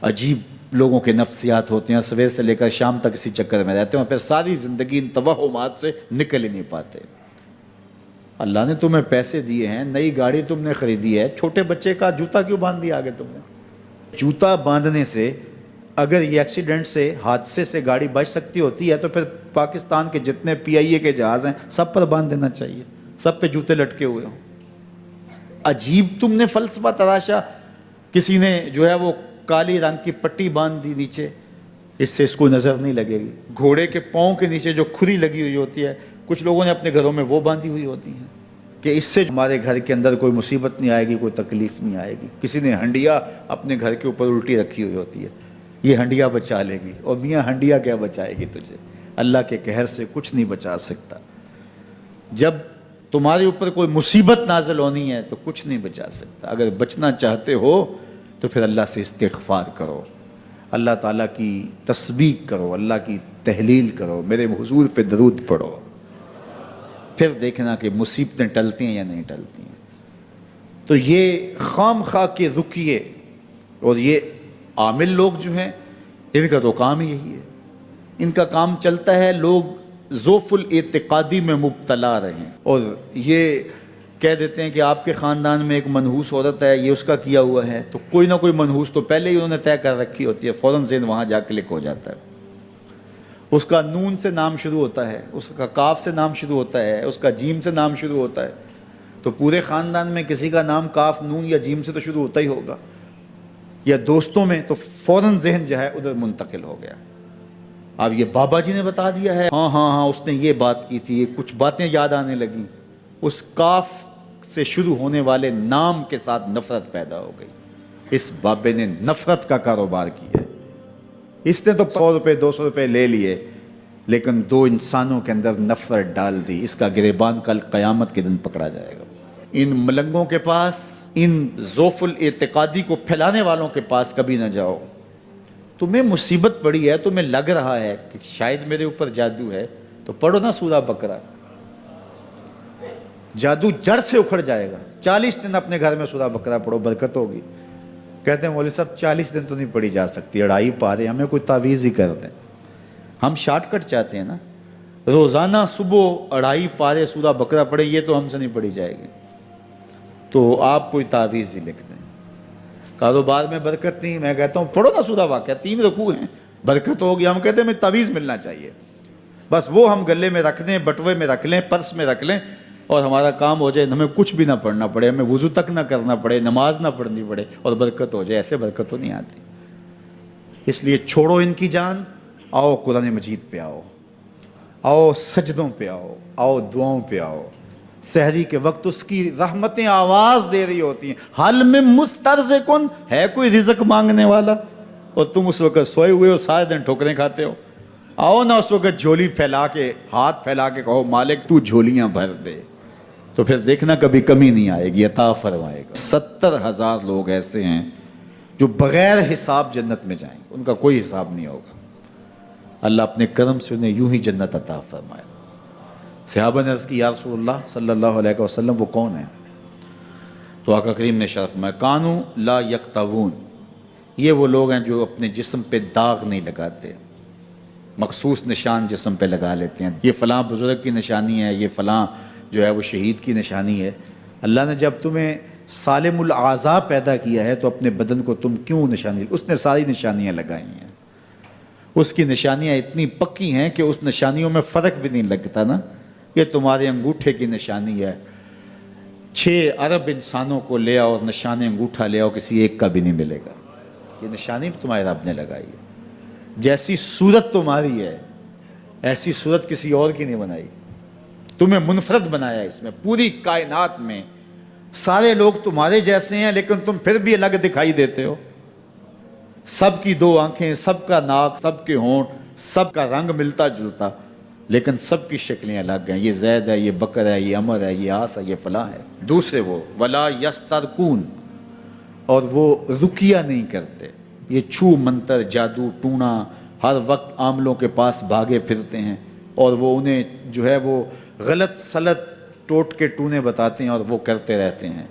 عجیب لوگوں کے نفسیات ہوتے ہیں، صبح سے لے کر شام تک اسی چکر میں رہتے ہیں اور پھر ساری زندگی ان توہمات سے نکل ہی نہیں پاتے۔ اللہ نے تمہیں پیسے دیے ہیں، نئی گاڑی تم نے خریدی ہے، چھوٹے بچے کا جوتا کیوں باندھ دیا آگے تم نے؟ جوتا باندھنے سے اگر یہ ایکسیڈنٹ سے، حادثے سے گاڑی بچ سکتی ہوتی ہے تو پھر پاکستان کے جتنے پی آئی اے کے جہاز ہیں سب پر باندھ دینا چاہیے، سب پہ جوتے لٹکے ہوئے ہوں۔ عجیب تم نے فلسفہ تراشا، کسی نے جو ہے وہ کالی رنگ کی پٹی باندھ دی نیچے، اس سے اس کو نظر نہیں لگے گی۔ گھوڑے کے پاؤں کے نیچے جو کھری لگی ہوئی ہوتی ہے، کچھ لوگوں نے اپنے گھروں میں وہ باندھی ہوئی ہوتی ہیں کہ اس سے ہمارے گھر کے اندر کوئی مصیبت نہیں آئے گی، کوئی تکلیف نہیں آئے گی۔ کسی نے ہنڈیا اپنے گھر کے اوپر الٹی رکھی ہوئی ہوتی ہے، یہ ہنڈیا بچا لے گی، اور میاں ہنڈیا کیا بچائے گی تجھے؟ اللہ کے قہر سے کچھ نہیں بچا سکتا۔ جب تمہارے اوپر کوئی مصیبت نازل ہونی ہے تو کچھ نہیں بچا سکتا۔ اگر بچنا چاہتے ہو تو پھر اللہ سے استغفار کرو، اللہ تعالیٰ کی تسبیح کرو، اللہ کی تحلیل کرو، میرے حضور پہ درود پڑھو، پھر دیکھنا کہ مصیبتیں ٹلتی ہیں یا نہیں ٹلتی ہیں۔ تو یہ خام خواہ کے رکیے، اور یہ عامل لوگ جو ہیں ان کا تو کام ہی یہی ہے، ان کا کام چلتا ہے لوگ ذوف الاعتقادی میں مبتلا رہیں، اور یہ کہہ دیتے ہیں کہ آپ کے خاندان میں ایک منحوس عورت ہے، یہ اس کا کیا ہوا ہے، تو کوئی نہ کوئی منحوس تو پہلے ہی انہوں نے طے کر رکھی ہوتی ہے، فوراً ذہن وہاں جا کلک ہو جاتا ہے۔ اس کا نون سے نام شروع ہوتا ہے، اس کا کاف سے نام شروع ہوتا ہے، اس کا جیم سے نام شروع ہوتا ہے، تو پورے خاندان میں کسی کا نام کاف، نون یا جیم سے تو شروع ہوتا ہی ہوگا، یا دوستوں میں، تو فوراً ذہن جو ہے ادھر منتقل ہو گیا۔ اب یہ بابا جی نے بتا دیا ہے، ہاں اس نے یہ بات کی تھی، کچھ باتیں یاد آنے لگیں، اس کاف سے شروع ہونے والے نام کے ساتھ نفرت پیدا ہو گئی۔ اس بابے نے نفرت کا کاروبار کیا ہے، اس نے تو 100 روپے 200 روپے لے لیے، لیکن دو انسانوں کے اندر نفرت ڈال دی۔ اس کا گریبان کل قیامت کے دن پکڑا جائے گا۔ ان ملنگوں کے پاس، ان ذوف الاعتقادی کو پھیلانے والوں کے پاس کبھی نہ جاؤ۔ تمہیں مصیبت پڑی ہے، تمہیں لگ رہا ہے کہ شاید میرے اوپر جادو ہے، تو پڑھو نا سورہ بقرہ، جادو جڑ سے اکھڑ جائے گا۔ 40 دن اپنے گھر میں سورہ بقرہ پڑھو، برکت ہوگی۔ کہتے ہیں مولوی صاحب 40 دن تو نہیں پڑھی جا سکتی، 2.5 پارے، ہمیں کوئی تعویذ ہی کر دیں۔ ہم شارٹ کٹ چاہتے ہیں نا، روزانہ صبح 2.5 پارے سورہ بقرہ پڑھیں، یہ تو ہم سے نہیں پڑھی جائے گی، تو آپ کوئی تعویذ ہی لکھ دیں۔ کاروبار میں برکت نہیں، میں کہتا ہوں پڑھو نا سورہ واقعہ، 3 رکوع ہیں، برکت ہوگی۔ ہم کہتے ہیں ہمیں تعویذ ملنا چاہیے، بس وہ ہم گلے میں رکھ دیں، بٹوے میں رکھ لیں، پرس میں رکھ لیں، اور ہمارا کام ہو جائے، ہمیں کچھ بھی نہ پڑھنا پڑے، ہمیں وضو تک نہ کرنا پڑے، نماز نہ پڑھنی پڑے، اور برکت ہو جائے۔ ایسے برکت تو نہیں آتی۔ اس لیے چھوڑو ان کی جان، آؤ قرآن مجید پہ آؤ، آؤ سجدوں پہ آؤ، آؤ دعاؤں پہ آؤ۔ سحری کے وقت اس کی رحمتیں آواز دے رہی ہوتی ہیں، حل میں مسترزقن، ہے کوئی رزق مانگنے والا، اور تم اس وقت سوئے ہوئے ہو، سارے دن ٹھوکریں کھاتے ہو۔ آؤ نا اس وقت جھولی پھیلا کے، ہاتھ پھیلا کے کہو مالک تو جھولیاں بھر دے، تو پھر دیکھنا کبھی کمی نہیں آئے گی، عطا فرمائے گا۔ 70,000 لوگ ایسے ہیں جو بغیر حساب جنت میں جائیں گے، ان کا کوئی حساب نہیں ہوگا۔ اللہ اپنے کرم سے انہیں یوں ہی جنت عطا فرمائے۔ صحابہ نے عرض کی یا رسول اللہ صلی اللہ علیہ وسلم وہ کون ہیں؟ تو آقا کریم نے شرف میں کانو لا یکتوون، یہ وہ لوگ ہیں جو اپنے جسم پہ داغ نہیں لگاتے، مخصوص نشان جسم پہ لگا لیتے ہیں، یہ فلاں بزرگ کی نشانی ہے، یہ فلاں جو ہے وہ شہید کی نشانی ہے۔ اللہ نے جب تمہیں سالم الاعضاء پیدا کیا ہے تو اپنے بدن کو تم کیوں نشانی، اس نے ساری نشانیاں لگائی ہیں، اس کی نشانیاں اتنی پکی ہیں کہ اس نشانیوں میں فرق بھی نہیں لگتا نا۔ یہ تمہارے انگوٹھے کی نشانی ہے، 6 ارب انسانوں کو لے آؤ اور نشان انگوٹھا لے آؤ، کسی ایک کا بھی نہیں ملے گا۔ یہ نشانی تمہارے رب نے لگائی ہے۔ جیسی صورت تمہاری ہے ایسی صورت کسی اور کی نہیں بنائی، تمہیں منفرد بنایا اس میں۔ پوری کائنات میں سارے لوگ تمہارے جیسے ہیں، لیکن تم پھر بھی الگ دکھائی دیتے ہو۔ سب کی 2 آنکھیں، سب کا ناک، سب کے ہونٹ، سب کا رنگ ملتا جلتا، لیکن سب کی شکلیں الگ ہیں۔ یہ زید ہے، یہ بکر ہے، یہ عمر ہے، یہ آس ہے، یہ فلاں ہے۔ دوسرے وہ ولا یسترقون، اور وہ رقیہ نہیں کرتے، یہ چھو منتر جادو ٹونا ہر وقت عاملوں کے پاس بھاگے پھرتے ہیں، اور وہ انہیں جو ہے وہ غلط سلط ٹوٹ کے ٹونے بتاتے ہیں اور وہ کرتے رہتے ہیں۔